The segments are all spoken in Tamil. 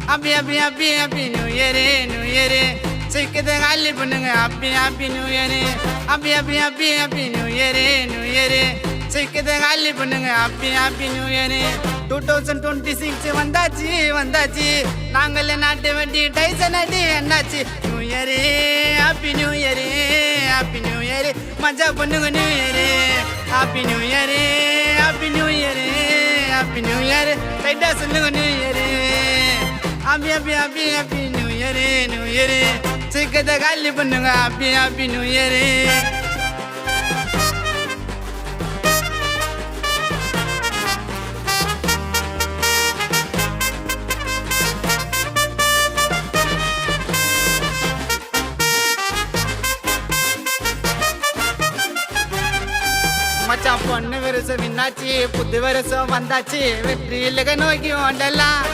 ஹாப்பி நியூ இயரு சிக்கத்தை காலி பண்ணுங்க happy new year happy new year சிக்கத்தை காலி பண்ணுங்க ஹாப்பி நியூ இயரு 2026 வந்தாச்சு நாங்கள நாட்டு வண்டி டைசன் அடி என்னாச்சு new year happy new year மஜா பண்ணுங்க new year happy new year டைட்டா சொல்லுங்க new year happy new year சிக்கத்தை காலி பண்ணுங்க ஹாப்பி நியூ இயரு மச்சான் பொண்ணு வருஷம் விண்ணாச்சு புது வருஷம் வந்தாச்சு வெற்றி இல்லக நோக்கி ஓண்டலாம்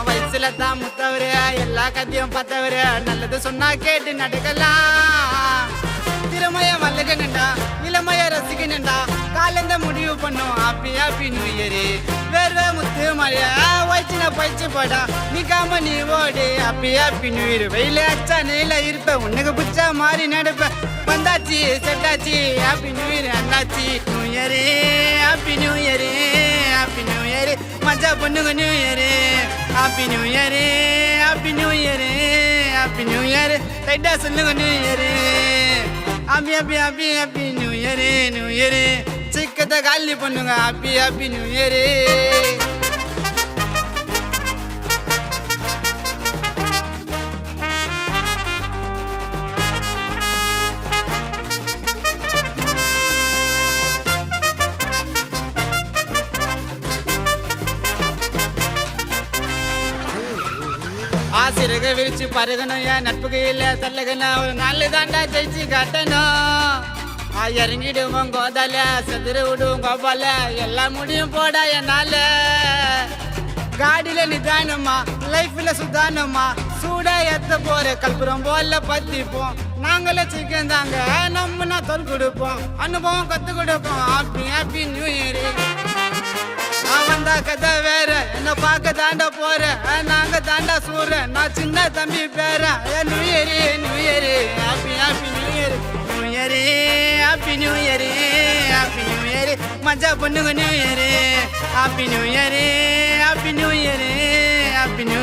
வயசுல தான் முத்தவரு எல்லா கதையும் பார்த்தவரு நல்லது சொன்னா கேட்டு நடக்கலாம் திறமைய வல்லகண்டா இளமைய ரசிக்கணுண்டா காலந்த முடிவு பண்ணும் ஹாப்பி நியூ இயரு வேர்வே முத்து மழைய வயிற்றுல பயிற்சி போடா நிக்காம நீ ஓடு ஹாப்பி நியூ இயர் வெயில அச்சா நெயில இருப்ப உனக்கு பிடிச்ச மாதிரி நடப்ப வந்தாச்சு செட்டாச்சு ஹாப்பி நியூ இயர் அண்ணாச்சி new year happy new year மஜா பண்ணுங்க new year happy new year டைட்டா சொல்லுங்க new year happy new year சிக்கத்தை காலி பண்ணுங்க ஹாப்பி நியூ இயரு ஆசிரியக விரிச்சு பருகணும் என் நட்புக்கு இல்ல தள்ளகணும் ஒரு நாலு தாண்டா ஜெயிச்சு கட்டணும் இறங்கிடுவோம் கோதால செதுரு விடுவோம் கோபால எல்லாம் முடியும் போடா என்னால காடியில நிதானமா லைஃப்ல சுதானமா சூடா ஏத்த போற கல்புரம் போல பத்திப்போம் நாங்களே சிக்கன் தாங்க நம்ம தொல் கொடுப்போம் அனுபவம் கத்து கொடுப்போம் ஹாப்பி நியூ இயர் வந்தா கதை வேற என்ன பார்க்க தாண்டா போற நாங்க தாண்டா சூற நான் சின்ன தம்பி பேர new year happy new year மஜா பண்ணுங்க new year happy new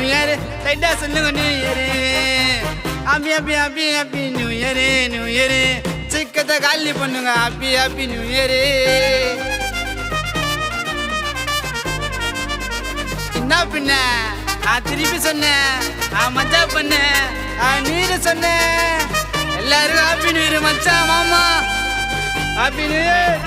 year டைட்டா சொல்லுங்க new year happy new year சிக்கத்தை காலி பண்ணுங்க ஹாப்பி நியூ இயரு என்ன பின்ன திருப்பி சொன்னேன் மஜா பண்ண நீரு சொன்னேன் எல்லாரும் ஹாப்பி நியூ இயர் மச்சான் மாமா ஹாப்பி நியூ இயர்